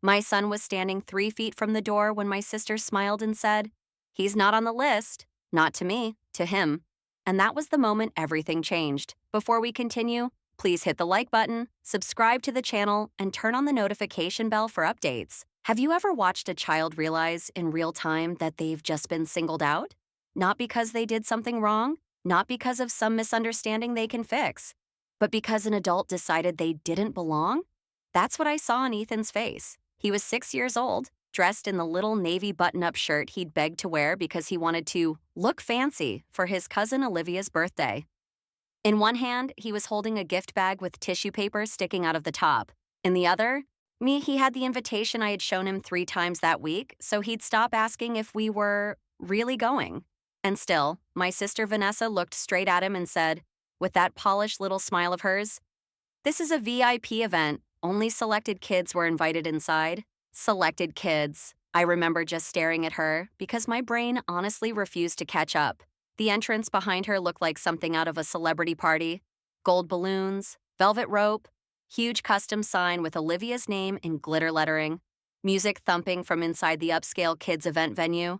My son was standing 3 feet from the door when my sister smiled and said, "He's not on the list." Not to me, to him. And that was the moment everything changed. Before we continue, please hit the like button, subscribe to the channel, and turn on the notification bell for updates. Have you ever watched a child realize in real time that they've just been singled out? Not because they did something wrong, not because of some misunderstanding they can fix, but because an adult decided they didn't belong? That's what I saw on Ethan's face. He was 6 years old, dressed in the little navy button-up shirt he'd begged to wear because he wanted to look fancy for his cousin Olivia's birthday. In one hand, he was holding a gift bag with tissue paper sticking out of the top. In the other, he had the invitation I had shown him 3 times that week, so he'd stop asking if we were really going. And still, my sister Vanessa looked straight at him and said, with that polished little smile of hers, "This is a VIP event. Only selected kids were invited inside." Selected kids. I remember just staring at her because my brain honestly refused to catch up. The entrance behind her looked like something out of a celebrity party. Gold balloons, velvet rope, huge custom sign with Olivia's name in glitter lettering, music thumping from inside the upscale kids event venue.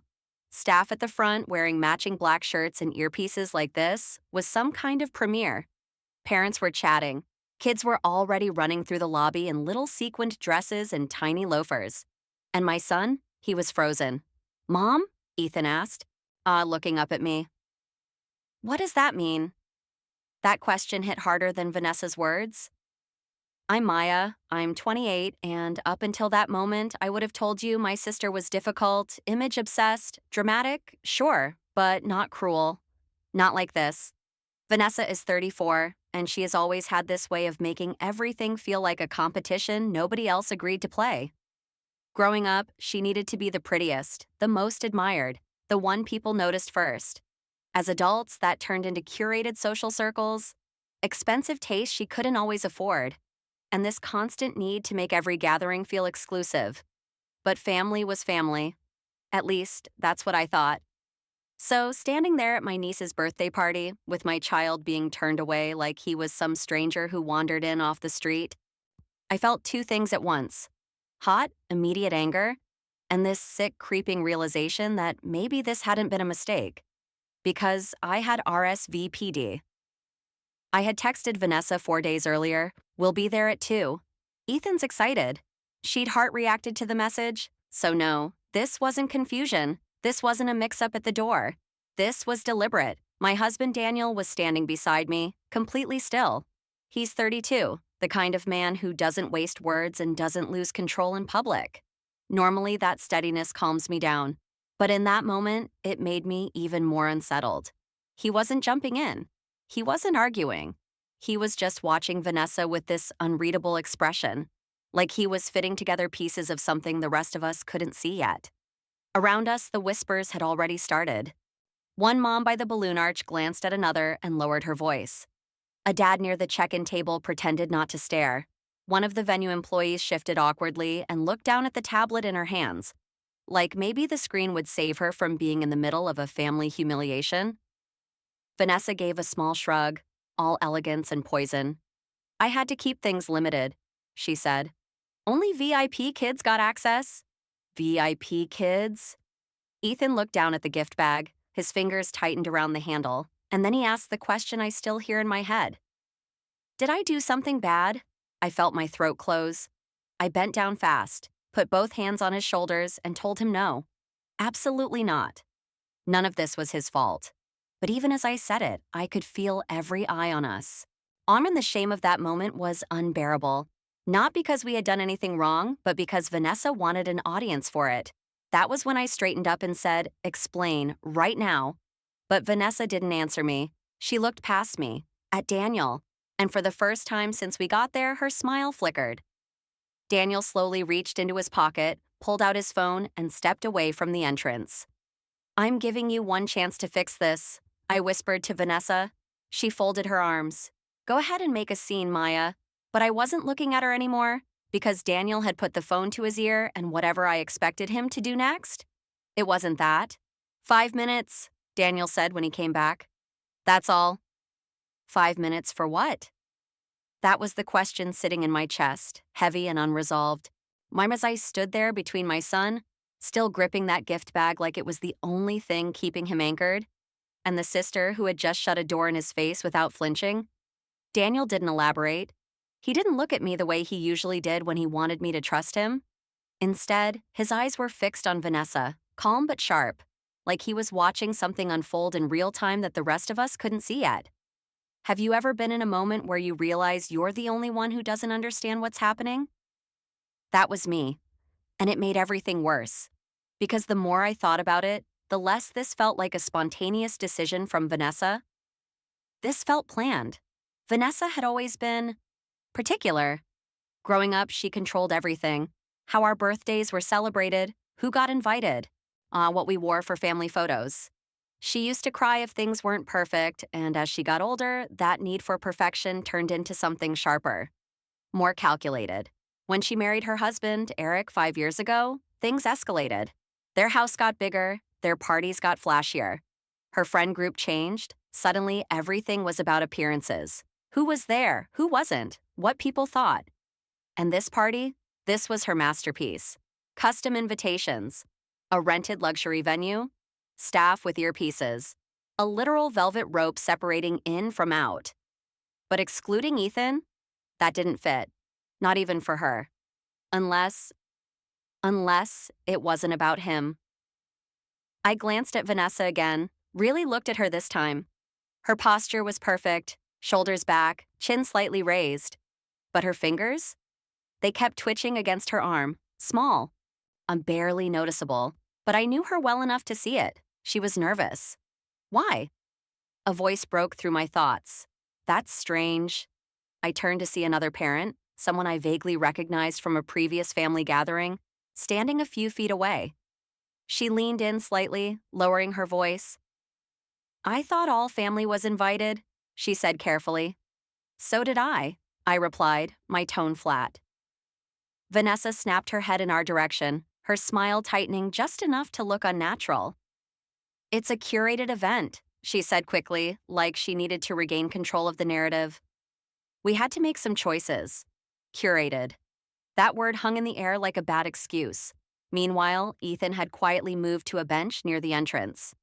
Staff at the front wearing matching black shirts and earpieces like this was some kind of premiere. Parents were chatting. Kids were already running through the lobby in little sequined dresses and tiny loafers. And my son, he was frozen. "Mom?" Ethan asked, looking up at me. "What does that mean?" That question hit harder than Vanessa's words. "I'm Maya, I'm 28, and up until that moment, I would have told you my sister was difficult, image-obsessed, dramatic, sure, but not cruel. Not like this. Vanessa is 34, and she has always had this way of making everything feel like a competition nobody else agreed to play. Growing up, she needed to be the prettiest, the most admired, the one people noticed first. As adults, that turned into curated social circles, expensive tastes she couldn't always afford, and this constant need to make every gathering feel exclusive. But family was family. At least, that's what I thought. So, standing there at my niece's birthday party, with my child being turned away like he was some stranger who wandered in off the street, I felt 2 things at once: hot, immediate anger, and this sick, creeping realization that maybe this hadn't been a mistake. Because I had RSVP'd. I had texted Vanessa 4 days earlier, "We'll be there at 2. Ethan's excited. She'd heart reacted to the message, so no, this wasn't confusion. This wasn't a mix-up at the door. This was deliberate. My husband Daniel was standing beside me, completely still. He's 32, the kind of man who doesn't waste words and doesn't lose control in public. Normally, that steadiness calms me down. But in that moment, it made me even more unsettled. He wasn't jumping in. He wasn't arguing. He was just watching Vanessa with this unreadable expression, like he was fitting together pieces of something the rest of us couldn't see yet. Around us, the whispers had already started. One mom by the balloon arch glanced at another and lowered her voice. A dad near the check-in table pretended not to stare. One of the venue employees shifted awkwardly and looked down at the tablet in her hands, like maybe the screen would save her from being in the middle of a family humiliation. Vanessa gave a small shrug, all elegance and poison. "I had to keep things limited," she said. "Only VIP kids got access." VIP kids? Ethan looked down at the gift bag, his fingers tightened around the handle, and then he asked the question I still hear in my head. "Did I do something bad?" I felt my throat close. I bent down fast, put both hands on his shoulders, and told him no. Absolutely not. None of this was his fault. But even as I said it, I could feel every eye on us. And the shame of that moment was unbearable. Not because we had done anything wrong, but because Vanessa wanted an audience for it. That was when I straightened up and said, "Explain, right now." But Vanessa didn't answer me. She looked past me, at Daniel, and for the first time since we got there, her smile flickered. Daniel slowly reached into his pocket, pulled out his phone, and stepped away from the entrance. "I'm giving you one chance to fix this," I whispered to Vanessa. She folded her arms. "Go ahead and make a scene, Maya." But I wasn't looking at her anymore, because Daniel had put the phone to his ear and whatever I expected him to do next. It wasn't that. "5 minutes, Daniel said when he came back. "That's all." 5 minutes for what? That was the question sitting in my chest, heavy and unresolved. Mime as I stood there between my son, still gripping that gift bag like it was the only thing keeping him anchored, and the sister who had just shut a door in his face without flinching. Daniel didn't elaborate. He didn't look at me the way he usually did when he wanted me to trust him. Instead, his eyes were fixed on Vanessa, calm but sharp, like he was watching something unfold in real time that the rest of us couldn't see yet. Have you ever been in a moment where you realize you're the only one who doesn't understand what's happening? That was me, and it made everything worse. Because the more I thought about it, the less this felt like a spontaneous decision from Vanessa. This felt planned. Vanessa had always been particular. Growing up, she controlled everything: how our birthdays were celebrated, who got invited, what we wore for family photos. She used to cry if things weren't perfect, and as she got older, that need for perfection turned into something sharper, more calculated. When she married her husband, Eric, 5 years ago, things escalated. Their house got bigger, their parties got flashier. Her friend group changed. Suddenly, everything was about appearances. Who was there? Who wasn't? What people thought. And this party? This was her masterpiece. Custom invitations, a rented luxury venue, staff with earpieces, a literal velvet rope separating in from out. But excluding Ethan? That didn't fit. Not even for her. Unless it wasn't about him. I glanced at Vanessa again, really looked at her this time. Her posture was perfect, shoulders back, chin slightly raised. But her fingers? They kept twitching against her arm, small, barely noticeable, but I knew her well enough to see it. She was nervous. Why? A voice broke through my thoughts. That's strange. I turned to see another parent, someone I vaguely recognized from a previous family gathering, standing a few feet away. She leaned in slightly, lowering her voice. I thought all family was invited, she said carefully. So did I replied, my tone flat. Vanessa snapped her head in our direction, her smile tightening just enough to look unnatural. It's a curated event, she said quickly, like she needed to regain control of the narrative. We had to make some choices. Curated. That word hung in the air like a bad excuse. Meanwhile, Ethan had quietly moved to a bench near the entrance.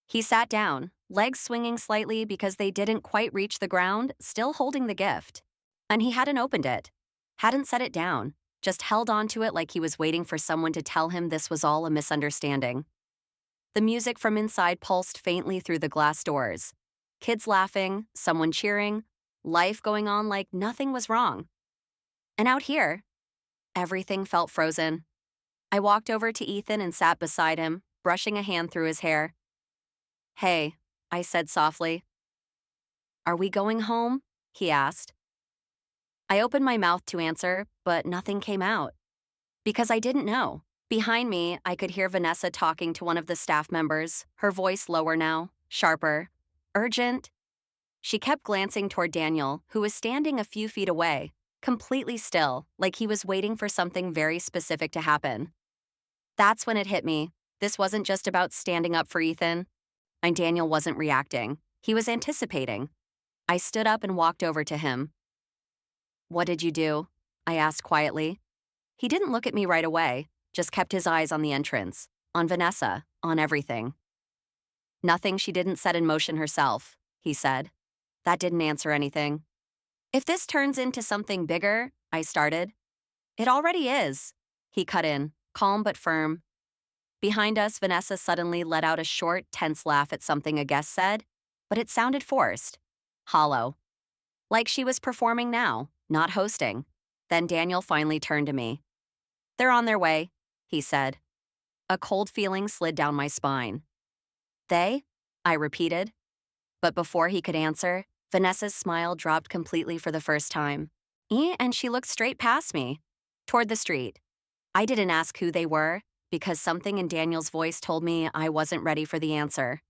He sat down, legs swinging slightly because they didn't quite reach the ground, still holding the gift. And he hadn't opened it, hadn't set it down, just held onto it like he was waiting for someone to tell him this was all a misunderstanding. The music from inside pulsed faintly through the glass doors. Kids laughing, someone cheering, life going on like nothing was wrong. And out here, everything felt frozen. I walked over to Ethan and sat beside him, brushing a hand through his hair. Hey, I said softly. Are we going home? He asked. I opened my mouth to answer, but nothing came out. Because I didn't know. Behind me, I could hear Vanessa talking to one of the staff members, her voice lower now, sharper. Urgent. She kept glancing toward Daniel, who was standing a few feet away, completely still, like he was waiting for something very specific to happen. That's when it hit me. This wasn't just about standing up for Ethan. And Daniel wasn't reacting. He was anticipating. I stood up and walked over to him. What did you do? I asked quietly. He didn't look at me right away, just kept his eyes on the entrance, on Vanessa, on everything. Nothing she didn't set in motion herself, he said. That didn't answer anything. If this turns into something bigger, I started. It already is, he cut in, calm but firm. Behind us, Vanessa suddenly let out a short, tense laugh at something a guest said, but it sounded forced, hollow. Like she was performing now, not hosting. Then Daniel finally turned to me. They're on their way, he said. A cold feeling slid down my spine. They? I repeated. But before he could answer, Vanessa's smile dropped completely for the first time. And she looked straight past me, toward the street. I didn't ask who they were, because something in Daniel's voice told me I wasn't ready for the answer.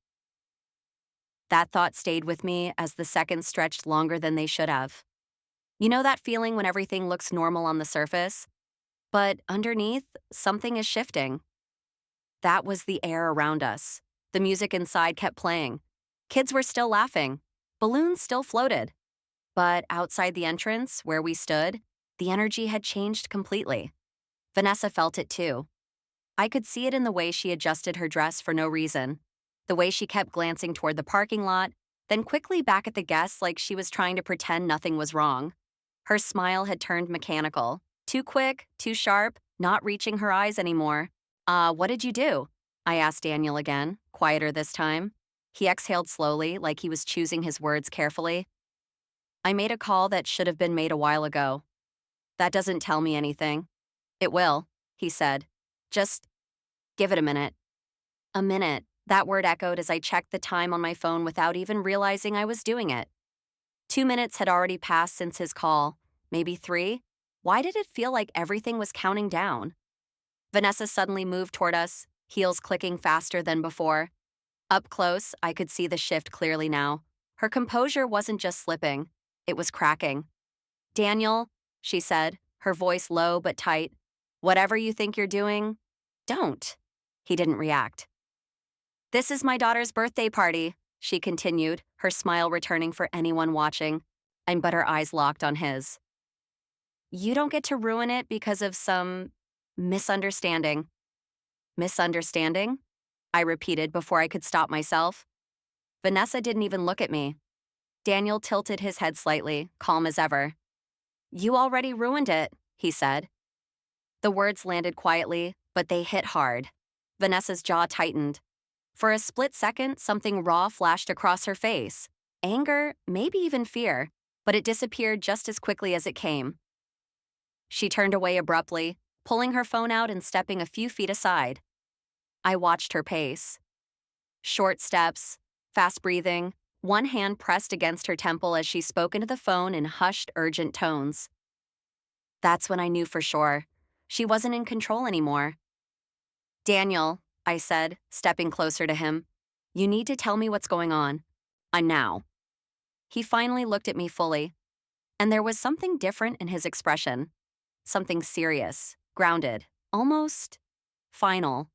That thought stayed with me as the seconds stretched longer than they should have. You know that feeling when everything looks normal on the surface, but underneath, something is shifting? That was the air around us. The music inside kept playing. Kids were still laughing. Balloons still floated. But outside the entrance, where we stood, the energy had changed completely. Vanessa felt it too. I could see it in the way she adjusted her dress for no reason, the way she kept glancing toward the parking lot, then quickly back at the guests like she was trying to pretend nothing was wrong. Her smile had turned mechanical, too quick, too sharp, not reaching her eyes anymore. What did you do? I asked Daniel again, quieter this time. He exhaled slowly, like he was choosing his words carefully. I made a call that should have been made a while ago. That doesn't tell me anything. It will, he said. Just give it a minute. A minute. That word echoed as I checked the time on my phone without even realizing I was doing it. 2 minutes had already passed since his call. Maybe 3? Why did it feel like everything was counting down? Vanessa suddenly moved toward us, heels clicking faster than before. Up close, I could see the shift clearly now. Her composure wasn't just slipping, it was cracking. Daniel, she said, her voice low but tight, whatever you think you're doing, don't. He didn't react. This is my daughter's birthday party, she continued, her smile returning for anyone watching, but her eyes locked on his. You don't get to ruin it because of some misunderstanding. Misunderstanding? I repeated before I could stop myself. Vanessa didn't even look at me. Daniel tilted his head slightly, calm as ever. You already ruined it, he said. The words landed quietly, but they hit hard. Vanessa's jaw tightened. For a split second, something raw flashed across her face. Anger, maybe even fear, but it disappeared just as quickly as it came. She turned away abruptly, pulling her phone out and stepping a few feet aside. I watched her pace. Short steps, fast breathing, one hand pressed against her temple as she spoke into the phone in hushed, urgent tones. That's when I knew for sure. She wasn't in control anymore. Daniel, I said, stepping closer to him, you need to tell me what's going on. Now. He finally looked at me fully, and there was something different in his expression. Something serious, grounded, almost final.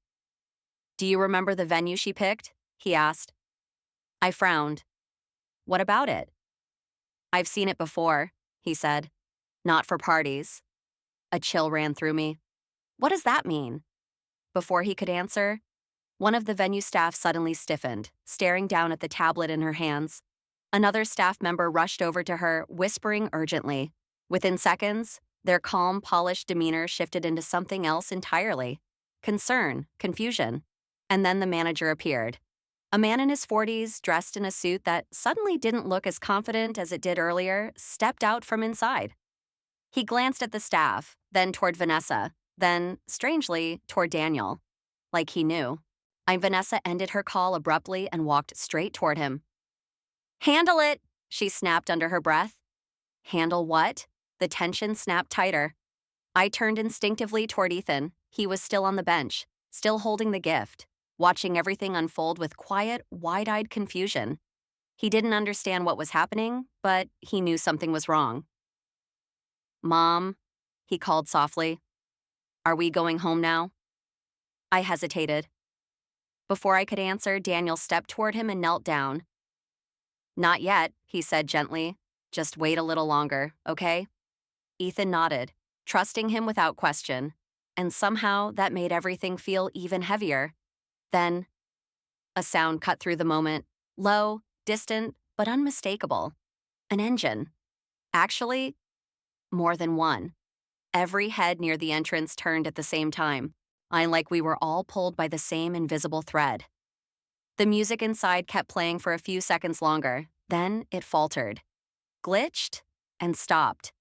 Do you remember the venue she picked? He asked. I frowned. What about it? I've seen it before, he said. Not for parties. A chill ran through me. What does that mean? Before he could answer, one of the venue staff suddenly stiffened, staring down at the tablet in her hands. Another staff member rushed over to her, whispering urgently. Within seconds, their calm, polished demeanor shifted into something else entirely. Concern, confusion. And then the manager appeared. A man in his 40s, dressed in a suit that suddenly didn't look as confident as it did earlier, stepped out from inside. He glanced at the staff, then toward Vanessa, then, strangely, toward Daniel. Like he knew. Vanessa ended her call abruptly and walked straight toward him. Handle it, she snapped under her breath. Handle what? The tension snapped tighter. I turned instinctively toward Ethan. He was still on the bench, still holding the gift, watching everything unfold with quiet, wide-eyed confusion. He didn't understand what was happening, but he knew something was wrong. Mom, he called softly. Are we going home now? I hesitated. Before I could answer, Daniel stepped toward him and knelt down. Not yet, he said gently. Just wait a little longer, okay? Ethan nodded, trusting him without question, and somehow that made everything feel even heavier. Then, a sound cut through the moment, low, distant, but unmistakable. An engine. Actually, more than one. Every head near the entrance turned at the same time, like we were all pulled by the same invisible thread. The music inside kept playing for a few seconds longer, then it faltered, glitched, and stopped.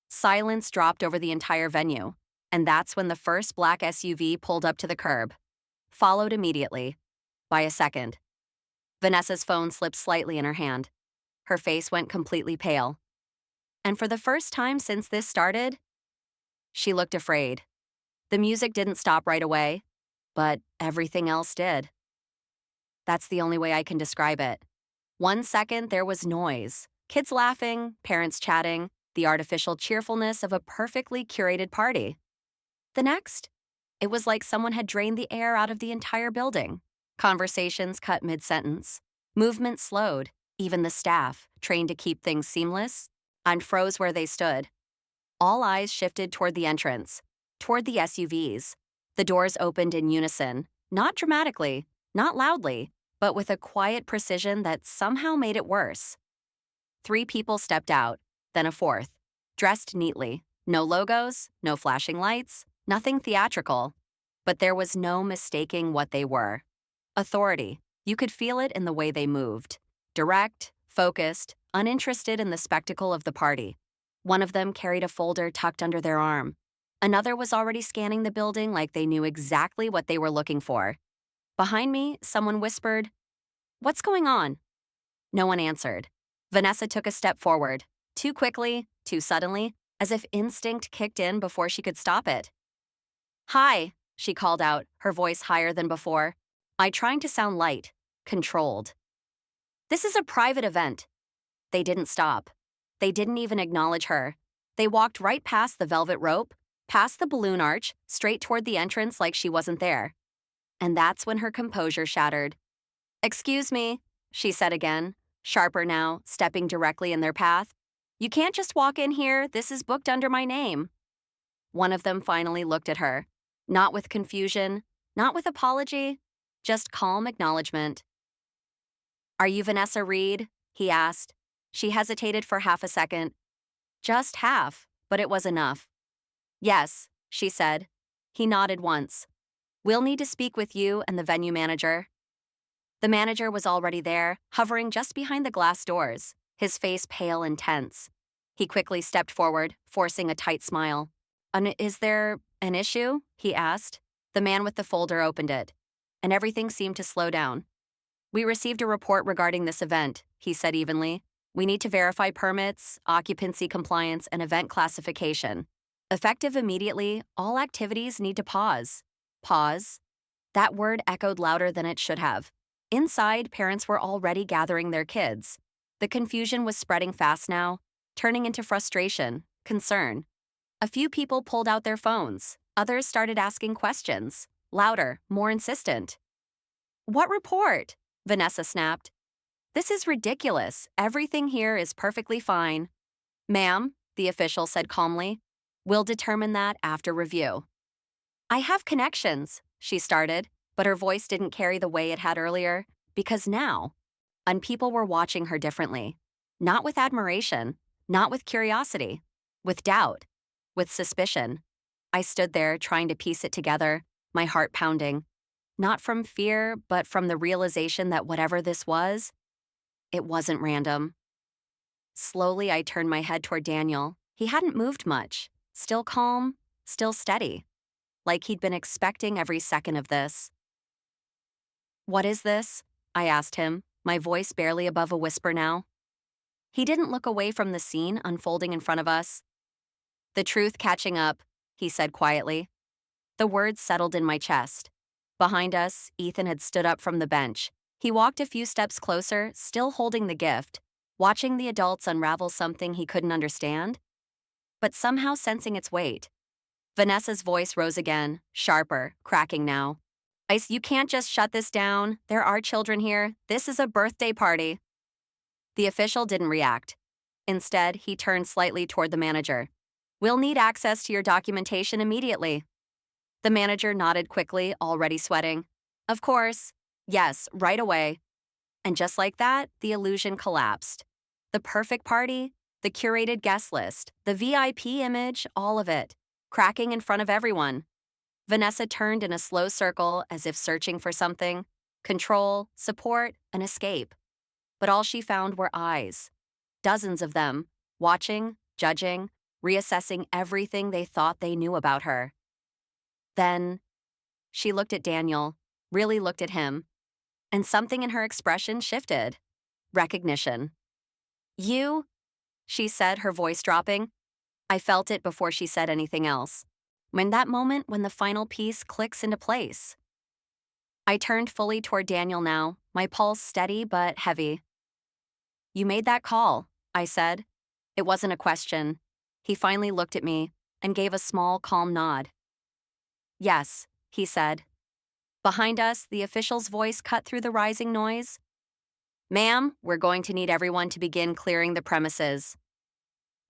Silence dropped over the entire venue, and that's when the first black SUV pulled up to the curb, followed immediately, by a second. Vanessa's phone slipped slightly in her hand. Her face went completely pale. And for the first time since this started, she looked afraid. The music didn't stop right away, but everything else did. That's the only way I can describe it. 1 second, there was noise. Kids laughing, parents chatting, the artificial cheerfulness of a perfectly curated party. The next, it was like someone had drained the air out of the entire building. Conversations cut mid-sentence. Movement slowed. Even the staff, trained to keep things seamless, froze where they stood. All eyes shifted toward the entrance. toward the SUVs. The doors opened in unison, not dramatically, not loudly, but with a quiet precision that somehow made it worse. 3 people stepped out, then a fourth, dressed neatly. No logos, no flashing lights, nothing theatrical. But there was no mistaking what they were. Authority. You could feel it in the way they moved. Direct, focused, uninterested in the spectacle of the party. One of them carried a folder tucked under their arm. Another was already scanning the building like they knew exactly what they were looking for. Behind me, someone whispered, "What's going on?" No one answered. Vanessa took a step forward, too quickly, too suddenly, as if instinct kicked in before she could stop it. "Hi," she called out, her voice higher than before. Trying to sound light, controlled. "This is a private event." They didn't stop. They didn't even acknowledge her. They walked right past the velvet rope, past the balloon arch, straight toward the entrance like she wasn't there. And that's when her composure shattered. "Excuse me," she said again, sharper now, stepping directly in their path. "You can't just walk in here. This is booked under my name." One of them finally looked at her, not with confusion, not with apology, just calm acknowledgement. "Are you Vanessa Reed?" he asked. She hesitated for half a second. Just half, but it was enough. "Yes," she said. He nodded once. "We'll need to speak with you and the venue manager." The manager was already there, hovering just behind the glass doors, his face pale and tense. He quickly stepped forward, forcing a tight smile. Is there an issue?" he asked. The man with the folder opened it, and everything seemed to slow down. "We received a report regarding this event," he said evenly. "We need to verify permits, occupancy compliance, and event classification. Effective immediately, all activities need to pause." Pause. That word echoed louder than it should have. Inside, parents were already gathering their kids. The confusion was spreading fast now, turning into frustration, concern. A few people pulled out their phones. Others started asking questions, louder, more insistent. "What report?" Vanessa snapped. "This is ridiculous. Everything here is perfectly fine." "Ma'am," the official said calmly, "we'll determine that after review." "I have connections," she started, but her voice didn't carry the way it had earlier, because now, and people were watching her differently. Not with admiration, not with curiosity, with doubt, with suspicion. I stood there trying to piece it together, my heart pounding. Not from fear, but from the realization that whatever this was, it wasn't random. Slowly, I turned my head toward Daniel. He hadn't moved much, still calm, still steady, like he'd been expecting every second of this. "What is this?" I asked him, my voice barely above a whisper now. He didn't look away from the scene unfolding in front of us. "The truth catching up," he said quietly. The words settled in my chest. Behind us, Ethan had stood up from the bench. He walked a few steps closer, still holding the gift, watching the adults unravel something he couldn't understand, but somehow sensing its weight. Vanessa's voice rose again, sharper, cracking now. "Ice, you can't just shut this down. There are children here. This is a birthday party." The official didn't react. Instead, he turned slightly toward the manager. "We'll need access to your documentation immediately." The manager nodded quickly, already sweating. "Of course. Yes, right away." And just like that, the illusion collapsed. The perfect party, the curated guest list, the VIP image, all of it, cracking in front of everyone. Vanessa turned in a slow circle as if searching for something, control, support, an escape. But all she found were eyes. Dozens of them, watching, judging, reassessing everything they thought they knew about her. Then, she looked at Daniel, really looked at him, and something in her expression shifted. Recognition. "You?" she said, her voice dropping. I felt it before she said anything else. When that moment when the final piece clicks into place. I turned fully toward Daniel now, my pulse steady but heavy. "You made that call," I said. It wasn't a question. He finally looked at me and gave a small, calm nod. "Yes," he said. Behind us, the official's voice cut through the rising noise. "Ma'am, we're going to need everyone to begin clearing the premises."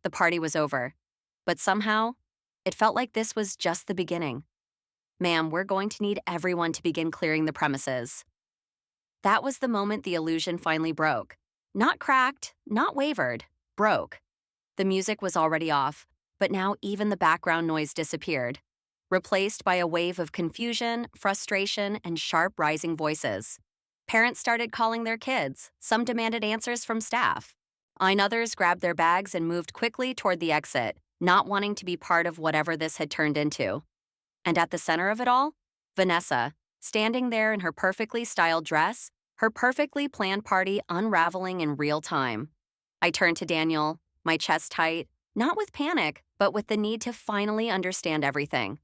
The party was over, but somehow, It felt like this was just the beginning. Ma'am, we're going to need everyone to begin clearing the premises. That was the moment the illusion finally broke. Not cracked, not wavered, broke. The music was already off, but now even the background noise disappeared, replaced by a wave of confusion, frustration, and sharp rising voices. Parents started calling their kids. Some demanded answers from staff. Others grabbed their bags and moved quickly toward the exit, not wanting to be part of whatever this had turned into. And at the center of it all, Vanessa, standing there in her perfectly styled dress, her perfectly planned party unraveling in real time. I turned to Daniel, my chest tight, not with panic, but with the need to finally understand everything.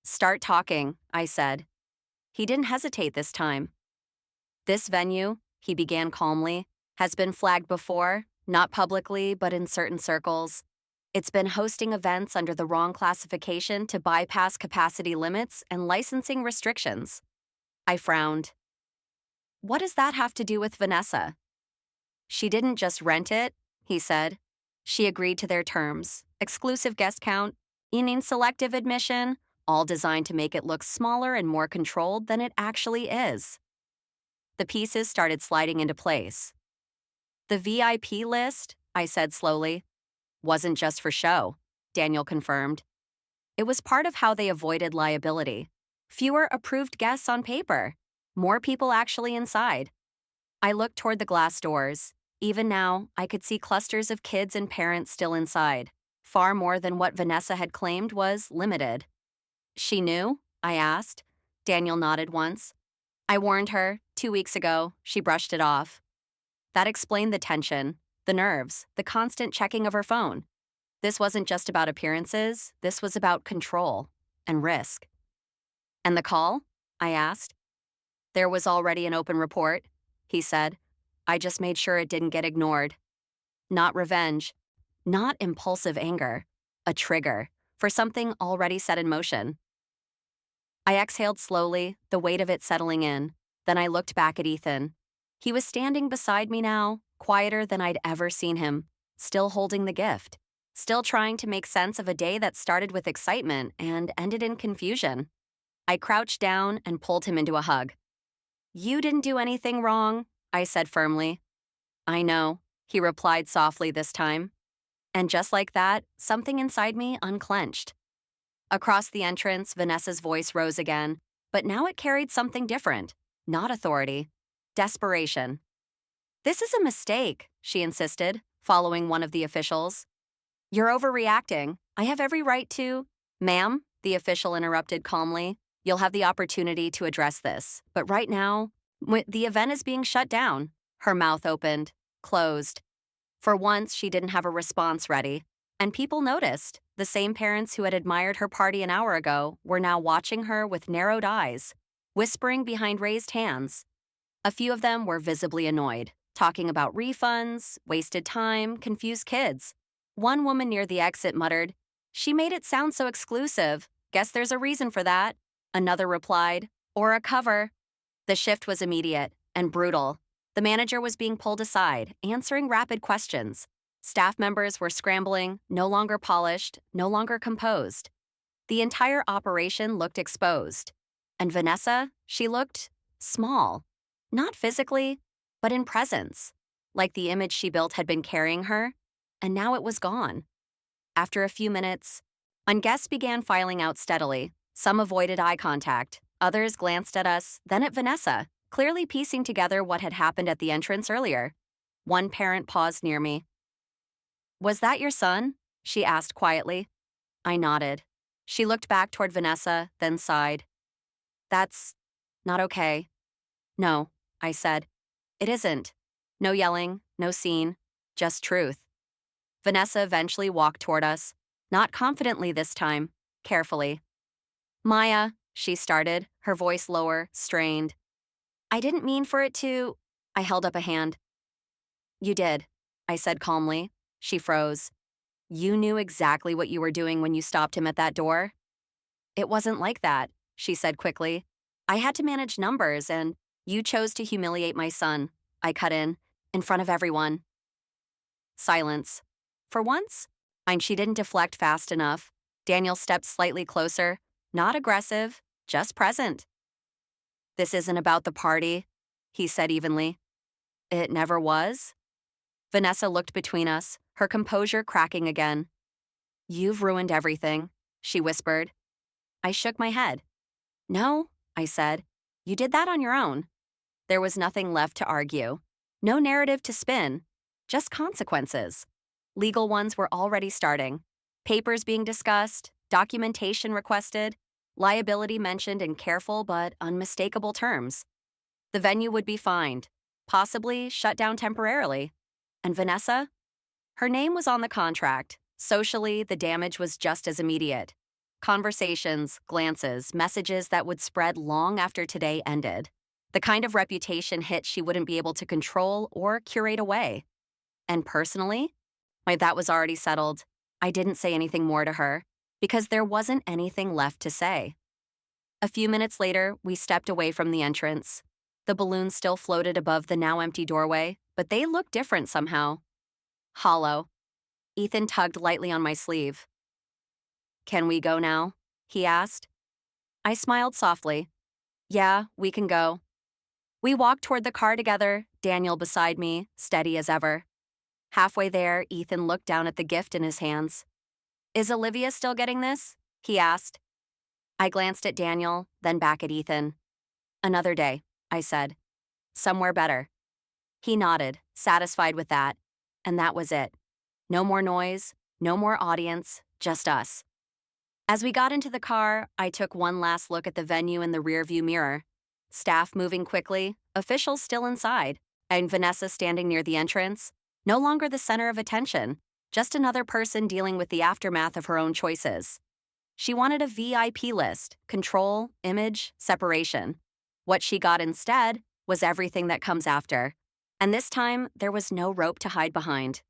"Start talking," I said. He didn't hesitate this time. "This venue," he began calmly, "has been flagged before, not publicly, but in certain circles. It's been hosting events under the wrong classification to bypass capacity limits and licensing restrictions." I frowned. "What does that have to do with Vanessa?" "She didn't just rent it," he said. "She agreed to their terms, exclusive guest count, evening selective admission, all designed to make it look smaller and more controlled than it actually is." The pieces started sliding into place. "The VIP list," I said slowly, "wasn't just for show," Daniel confirmed. "It was part of how they avoided liability. Fewer approved guests on paper, more people actually inside." I looked toward the glass doors. Even now, I could see clusters of kids and parents still inside. Far more than what Vanessa had claimed was limited. "She knew?" I asked. Daniel nodded once. "I warned her 2 weeks ago. She brushed it off." That explained the tension, the nerves, the constant checking of her phone. This wasn't just about appearances, this was about control and risk. "And the call?" I asked. "There was already an open report," he said. "I just made sure it didn't get ignored." Not revenge, not impulsive anger, a trigger for something already set in motion. I exhaled slowly, the weight of it settling in. Then I looked back at Ethan. He was standing beside me now, quieter than I'd ever seen him, still holding the gift, still trying to make sense of a day that started with excitement and ended in confusion. I crouched down and pulled him into a hug. "You didn't do anything wrong," I said firmly. "I know," he replied softly this time. And just like that, something inside me unclenched. Across the entrance, Vanessa's voice rose again, but now it carried something different, not authority, desperation. "This is a mistake," she insisted, following one of the officials. "You're overreacting. I have every right to—" "Ma'am," the official interrupted calmly, "you'll have the opportunity to address this, but right now, the event is being shut down." Her mouth opened, closed. For once, she didn't have a response ready. And people noticed. The same parents who had admired her party an hour ago were now watching her with narrowed eyes, whispering behind raised hands. A few of them were visibly annoyed, talking about refunds, wasted time, confused kids. One woman near the exit muttered, "She made it sound so exclusive. Guess there's a reason for that." Another replied, "Or a cover." The shift was immediate and brutal. The manager was being pulled aside, answering rapid questions. Staff members were scrambling, no longer polished, no longer composed. The entire operation looked exposed. And Vanessa, she looked small. Not physically, but in presence. Like the image she built had been carrying her, and now it was gone. After a few minutes, guests began filing out steadily. Some avoided eye contact. Others glanced at us, then at Vanessa, clearly piecing together what had happened at the entrance earlier. One parent paused near me. "Was that your son?" she asked quietly. I nodded. She looked back toward Vanessa, then sighed. "That's not okay." "No," I said. "It isn't. No yelling, no scene, just truth." Vanessa eventually walked toward us, not confidently this time, carefully. "Maya," she started, her voice lower, strained. "I didn't mean for it to—" I held up a hand. "You did," I said calmly. She froze. "You knew exactly what you were doing when you stopped him at that door?" "It wasn't like that," she said quickly. "I had to manage numbers, and you chose to humiliate my son." I cut in front of everyone. Silence. For once, she didn't deflect fast enough. Daniel stepped slightly closer, not aggressive, just present. This isn't about the party, he said evenly. It never was? Vanessa looked between us, her composure cracking again. You've ruined everything, she whispered. I shook my head. No, I said. You did that on your own. There was nothing left to argue. No narrative to spin. Just consequences. Legal ones were already starting. Papers being discussed, documentation requested, liability mentioned in careful but unmistakable terms. The venue would be fined, possibly shut down temporarily. And Vanessa? Her name was on the contract. Socially, the damage was just as immediate. Conversations, glances, messages that would spread long after today ended. The kind of reputation hit she wouldn't be able to control or curate away. And personally, that was already settled. I didn't say anything more to her, because there wasn't anything left to say. A few minutes later, we stepped away from the entrance. The balloons still floated above the now empty doorway, but they looked different somehow. Hollow. Ethan tugged lightly on my sleeve. Can we go now? He asked. I smiled softly. Yeah, we can go. We walked toward the car together, Daniel beside me, steady as ever. Halfway there, Ethan looked down at the gift in his hands. Is Olivia still getting this? He asked. I glanced at Daniel, then back at Ethan. Another day, I said. Somewhere better. He nodded, satisfied with that. And that was it. No more noise, no more audience, just us. As we got into the car, I took one last look at the venue in the rearview mirror. Staff moving quickly, officials still inside, and Vanessa standing near the entrance, no longer the center of attention, just another person dealing with the aftermath of her own choices. She wanted a VIP list, control, image, separation. What she got instead was everything that comes after. And this time, there was no rope to hide behind.